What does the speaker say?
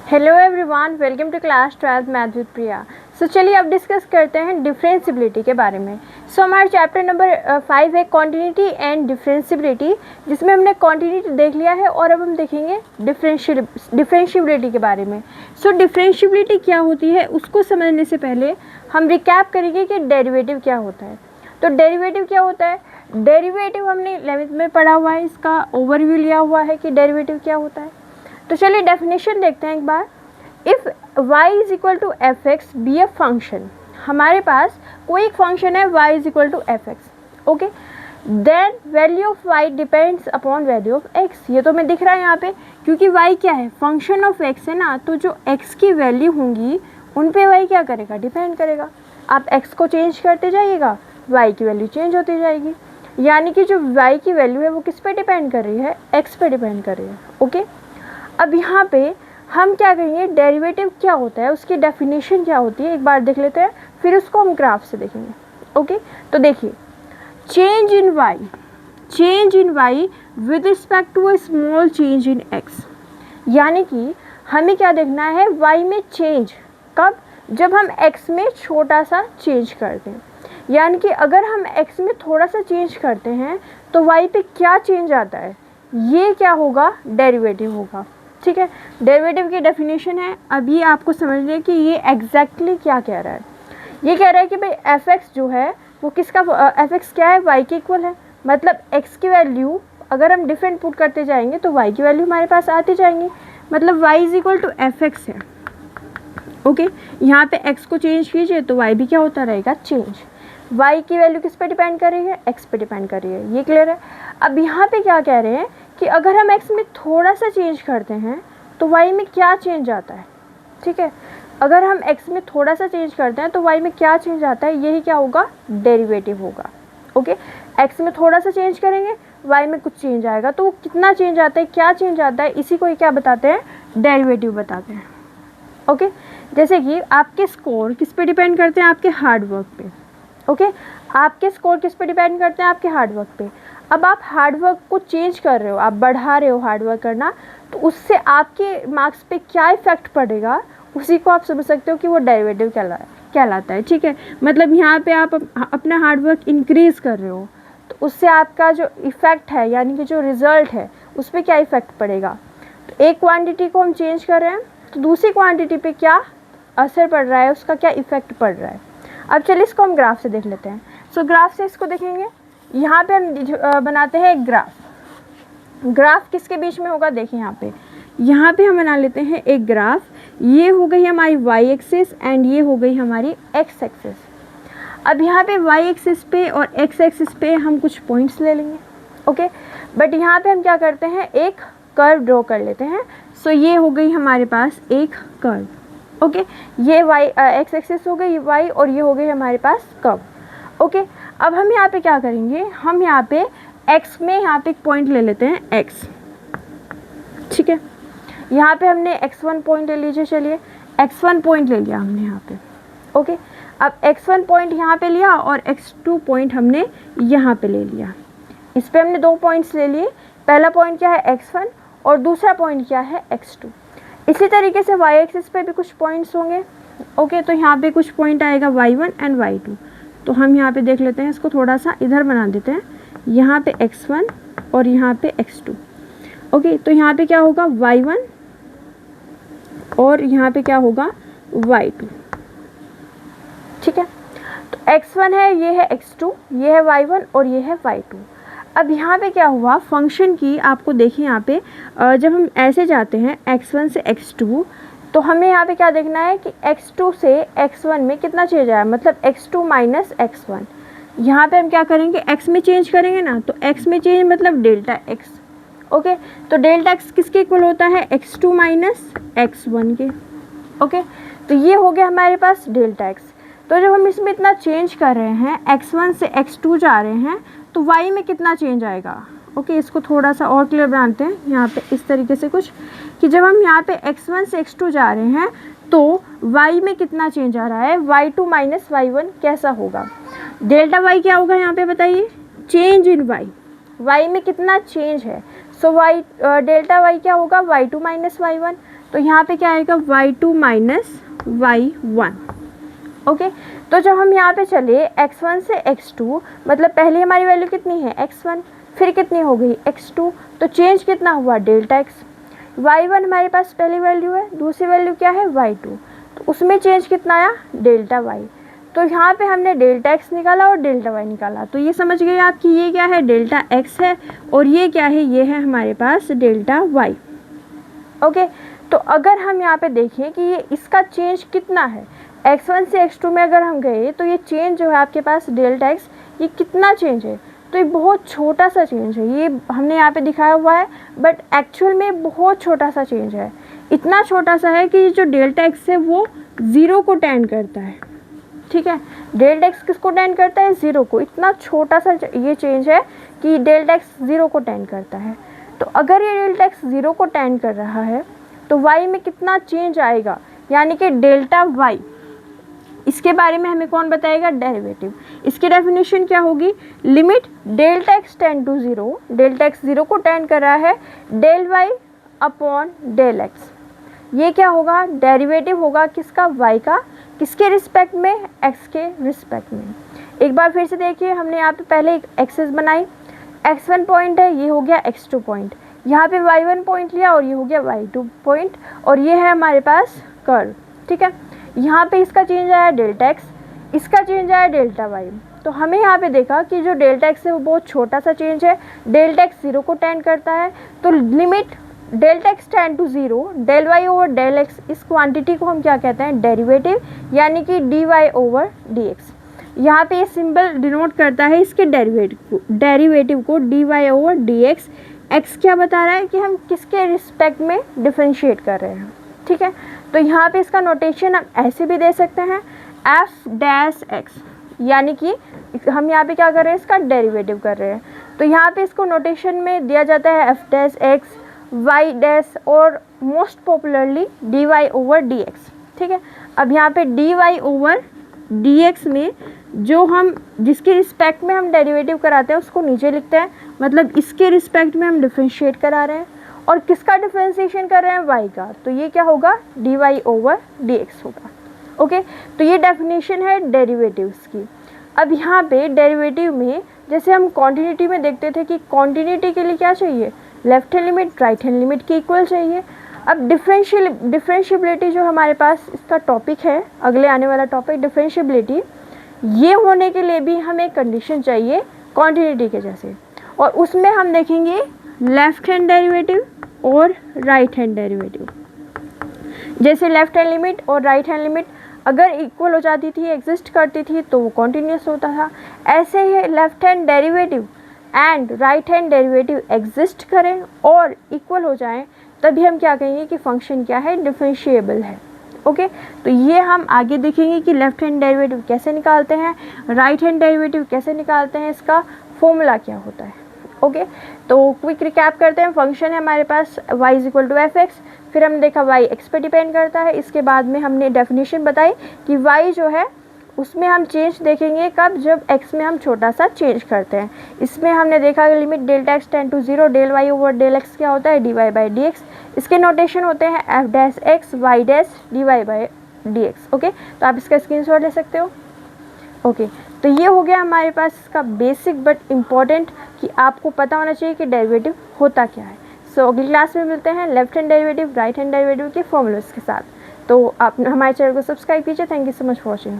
Hello everyone, welcome to class 12th math with Priya. So चलिए अब discuss करते हैं डिफरेंशियबिलिटी के बारे में। हमारा चैप्टर नंबर 5 है कॉन्टिन्यूटी एंड डिफरेंशियबिलिटी, जिसमें हमने कॉन्टिन्यूटी देख लिया है और अब हम देखेंगे डिफरेंशियबिलिटी के बारे में। डिफरेंशियबिलिटी क्या होती है उसको समझने से पहले हम रिकैप करेंगे कि डेरिवेटिव क्या होता है। तो डेरिवेटिव क्या होता है? डेरिवेटिव हमने 11th में पढ़ा हुआ है, इसका ओवरव्यू लिया हुआ है कि डेरिवेटिव क्या होता है। तो चलिए डेफिनेशन देखते हैं एक बार। If y is equal to f x be a function, हमारे पास कोई एक फंक्शन है y is equal to f x, okay, then value of y depends upon value of x। ये तो हमें दिख रहा है यहाँ पे, क्योंकि y क्या है, फंक्शन ऑफ x है ना, तो जो x की वैल्यू होंगी उन पे y क्या करेगा, डिपेंड करेगा। आप x को चेंज करते जाइएगा, y की वैल्यू चेंज होती जाएगी, यानी कि जो y की वैल्यू है वो किस पे डिपेंड कर रही है, x पे डिपेंड कर रही है, ओके। अब यहाँ पे हम क्या करेंगे, डेरिवेटिव क्या होता है, उसकी डेफिनेशन क्या होती है एक बार देख लेते हैं, फिर उसको हम ग्राफ से देखेंगे, ओके। तो देखिए, change in y with respect to a small change in x, यानी कि हमें क्या देखना है, y में चेंज कब, जब हम x में छोटा सा चेंज करते हैं। यानी कि अगर हम x में थोड़ा सा चेंज करते हैं तो y पे क्या चेंज आता है, ये क्या होगा, डेरिवेटिव होगा, ठीक है। डेरिवेटिव की डेफिनेशन है, अभी आपको समझ लिया कि ये एग्जैक्टली क्या कह रहा है। ये कह रहा है कि भाई एफ एक्स जो है वो किसका, एफ एक्स क्या है, वाई के इक्वल है। मतलब एक्स की वैल्यू अगर हम डिफरेंट पुट करते जाएंगे तो वाई की वैल्यू हमारे पास आती जाएंगी, मतलब y is equal to f x है, ओके। यहाँ पे एक्स को चेंज कीजिए तो वाई भी क्या होता रहेगा, चेंज। वाई की वैल्यू किस पे डिपेंड कर रही है, एक्स पे डिपेंड कर रही है, ये क्लियर है। अब यहाँ पे क्या कह रहे हैं कि अगर हम x में थोड़ा सा चेंज करते हैं तो y में क्या चेंज आता है, ठीक है। अगर हम x में थोड़ा सा चेंज करते हैं तो y में क्या चेंज आता है, यही क्या होगा, डेरिवेटिव होगा, ओके। x में थोड़ा सा चेंज करेंगे, y में कुछ चेंज आएगा, तो वो कितना चेंज आता है, क्या चेंज आता है, इसी को ही क्या बताते हैं, डेरिवेटिव बताते हैं, ओके। जैसे कि आपके स्कोर किस पे डिपेंड करते हैं, आपके हार्डवर्क पे, ओके। आपके स्कोर किस पे डिपेंड करते हैं, आपके हार्डवर्क पे। अब आप हार्डवर्क को चेंज कर रहे हो, आप बढ़ा रहे हो हार्डवर्क करना, तो उससे आपके मार्क्स पे क्या इफ़ेक्ट पड़ेगा, उसी को आप समझ सकते हो कि वो डेरिवेटिव कहलाता है, ठीक है। मतलब यहाँ पे आप अपना हार्डवर्क इंक्रीज़ कर रहे हो तो उससे आपका जो इफ़ेक्ट है, यानी कि जो रिज़ल्ट है उस पर क्या इफ़ेक्ट पड़ेगा। तो एक क्वान्टिटी को हम चेंज कर रहे हैं तो दूसरी क्वान्टिटी पर क्या असर पड़ रहा है, उसका क्या इफ़ेक्ट पड़ रहा है। अब चलिए इसको हम ग्राफ से देख लेते हैं। ग्राफ से इसको देखेंगे, यहाँ पे हम बनाते हैं एक ग्राफ किसके बीच में होगा, देखिए यहाँ पे हम बना लेते हैं एक ग्राफ। ये हो गई हमारी y एक्सिस एंड ये हो गई हमारी x एक्सिस। अब यहाँ पे y एक्सिस पे और x एक्सिस पे हम कुछ पॉइंट्स ले लेंगे, ओके। बट यहाँ पे हम क्या करते हैं, एक कर्व ड्रॉ कर लेते हैं। ये हो गई हमारे पास एक कर्व, ओके। ये x एक्सिस हो गई y और ये हो गई हमारे पास कर्व, ओके। अब हम यहाँ पे क्या करेंगे, हम यहाँ पे x में यहाँ पे एक पॉइंट ले लेते हैं x, ठीक है। यहाँ पे हमने x1 पॉइंट ले लीजिए, चलिए x1 पॉइंट ले लिया हमने यहाँ पे, ओके। अब x1 पॉइंट यहाँ पे लिया और x2 पॉइंट हमने यहाँ पे ले लिया। इस पे हमने दो पॉइंट्स ले लिए, पहला पॉइंट क्या है x1 और दूसरा पॉइंट क्या है x2। इसी तरीके से y एक्सिस पे भी कुछ पॉइंट्स होंगे, ओके। तो यहाँ पे कुछ पॉइंट आएगा y1 एंड y2। तो हम यहाँ पे देख लेते हैं, इसको थोड़ा सा इधर बना देते हैं, यहाँ पे x1 और यहाँ पे x2, ओके। तो यहाँ पे क्या होगा, y1 और यहाँ पे क्या होगा, y2, ठीक है। तो x1 है, ये है x2, ये है y1 और ये है y2। अब यहाँ पे क्या हुआ, फंक्शन की आपको देखिए यहाँ पे जब हम ऐसे जाते हैं x1 से x2, तो हमें यहाँ पे क्या देखना है कि x2 से x1 में कितना चेंज आया, मतलब x2 माइनस x1। यहाँ पे हम क्या करेंगे, x में चेंज करेंगे ना, तो x में चेंज मतलब डेल्टा x, ओके। तो डेल्टा x किसके इक्वल होता है, x2 माइनस x1 के, ओके। तो ये हो गया हमारे पास डेल्टा x। तो जब हम इसमें इतना चेंज कर रहे हैं, x1 से x2 जा रहे हैं, तो y में कितना चेंज आएगा, ओके। इसको थोड़ा सा और क्लियर बनाते हैं यहाँ पे इस तरीके से कुछ, कि जब हम यहाँ पे x1 से x2 जा रहे हैं तो y में कितना चेंज आ रहा है, y2 माइनस y1 कैसा होगा, डेल्टा y क्या होगा यहाँ पे बताइए, चेंज इन y में कितना चेंज है। सो डेल्टा y क्या होगा, y2 माइनस y1। तो यहाँ पे क्या आएगा y2 माइनस y1। ओके, तो जब हम यहाँ पे चले x1 से x2, मतलब पहले हमारी वैल्यू कितनी है x1, फिर कितनी हो गई x2, तो चेंज कितना हुआ डेल्टा x। y1 हमारे पास पहली वैल्यू है, दूसरी वैल्यू क्या है y2, तो उसमें चेंज कितना आया डेल्टा y। तो यहाँ पे हमने डेल्टा x निकाला और डेल्टा y निकाला, तो ये समझ गए आप कि ये क्या है डेल्टा x है और ये क्या है, ये है हमारे पास डेल्टा y। ओके, तो अगर हम यहाँ पे देखें कि ये इसका चेंज कितना है, x1 से x2 में अगर हम गए तो ये चेंज जो है आपके पास डेल्टा x, ये कितना चेंज है, तो ये बहुत छोटा सा चेंज है। ये हमने यहाँ पे दिखाया हुआ है बट एक्चुअल में बहुत छोटा सा चेंज है। इतना छोटा सा है कि जो डेल्टा x है वो ज़ीरो को टेंड करता है। ठीक है, डेल्टा x किसको टेंड करता है, ज़ीरो को। इतना छोटा सा ये चेंज है कि डेल्टा x ज़ीरो को टेंड करता है। तो अगर ये डेल्टा x ज़ीरो को टेंड कर रहा है तो y में कितना चेंज आएगा, यानी कि डेल्टा y। इसके बारे में हमें कौन बताएगा, डेरिवेटिव। इसकी डेफिनेशन क्या होगी, limit delta x tend to zero, delta x zero को टेंड कर रहा है, del y upon del x। ये क्या होगा, डेरिवेटिव होगा किसका, y का, किसके रिस्पेक्ट में, x के रिस्पेक्ट में। एक बार फिर से देखिए, हमने यहाँ पे पहले एक एक्सिस बनाई, x1 पॉइंट है, ये हो गया x2 पॉइंट, यहाँ पे y1 पॉइंट लिया और ये हो गया y2 पॉइंट, और ये है हमारे पास कर्व। ठीक है, यहाँ पे इसका चेंज आया डेल्टा x, इसका चेंज आया डेल्टा y। तो हमें यहाँ पे देखा कि जो डेल्टा x है वो बहुत छोटा सा चेंज है, डेल्टा x ज़ीरो को टेंड करता है, तो limit delta x tend to zero, del y over del x, इस क्वांटिटी को हम क्या कहते हैं, डेरिवेटिव, यानी कि dy ओवर dx। यहाँ पे ये सिंबल डिनोट करता है इसके डेरिवेटिव को dy ओवर dx। x क्या बता रहा है कि हम किसके रिस्पेक्ट में डिफरेंशिएट कर रहे हैं। ठीक है, तो यहाँ पे इसका नोटेशन हम ऐसे भी दे सकते हैं, f डैश x, यानी कि हम यहाँ पे क्या कर रहे हैं, इसका डेरिवेटिव कर रहे हैं। तो यहाँ पे इसको नोटेशन में दिया जाता है f dash x, y dash और most popularly dy over dx। ठीक है, अब यहाँ पे dy ओवर dx में जो हम जिसके रिस्पेक्ट में हम डेरिवेटिव कराते हैं उसको नीचे लिखते हैं, मतलब इसके रिस्पेक्ट में हम डिफरेंशिएट करा रहे हैं, और किसका डिफरेंशिएशन कर रहे हैं, y का, तो ये क्या होगा, dy ओवर dx होगा। ओके, तो ये डेफिनेशन है डेरिवेटिव्स की। अब यहाँ पे डेरिवेटिव में जैसे हम कॉन्टिन्यूटी में देखते थे कि कॉन्टिन्यूटी के लिए क्या चाहिए, left hand limit right hand limit के इक्वल चाहिए। अब डिफरेंशिएबिलिटी जो हमारे पास इसका टॉपिक है, अगले आने वाला टॉपिक डिफरेंशिएबिलिटी, ये होने के लिए भी हमें कंडीशन चाहिए कॉन्टिन्यूटी के जैसे, और उसमें हम देखेंगे लेफ्ट हैंड डेरिवेटिव और राइट हैंड डेरिवेटिव। जैसे लेफ्ट हैंड लिमिट और राइट हैंड लिमिट अगर इक्वल हो जाती थी, एग्जिस्ट करती थी, तो वो कॉन्टिन्यूस होता था। ऐसे ही left hand derivative and right hand derivative exist करें और इक्वल हो जाएं, तभी हम क्या कहेंगे कि फंक्शन क्या है, डिफरेंशिएबल है। ओके, तो ये हम आगे देखेंगे कि लेफ्ट हैंड डेरिवेटिव कैसे निकालते हैं, राइट हैंड डेरिवेटिव कैसे निकालते हैं, इसका फॉर्मूला क्या होता है। ओके, तो क्विक रिकैप करते हैं। फंक्शन है हमारे पास y is equal to f x, फिर हमने देखा y x पे डिपेंड करता है। इसके बाद में हमने डेफिनेशन बताई कि y जो है उसमें हम चेंज देखेंगे कब, जब x में हम छोटा सा चेंज करते हैं। इसमें हमने देखा कि limit delta x tend to zero, del y over del x क्या होता है, dy बाई dx। इसके नोटेशन होते हैं f dash x y dash dy by dx। Okay, तो आप इसका स्क्रीनशॉट ले सकते हो। ओके, तो ये हो गया हमारे पास इसका बेसिक बट इम्पॉर्टेंट कि आपको पता होना चाहिए कि डेरिवेटिव होता क्या है। सो अगली क्लास में मिलते हैं left hand derivative right hand derivative के फॉर्मूलाज के साथ। तो आप हमारे चैनल को सब्सक्राइब कीजिए। Thank you so much for watching.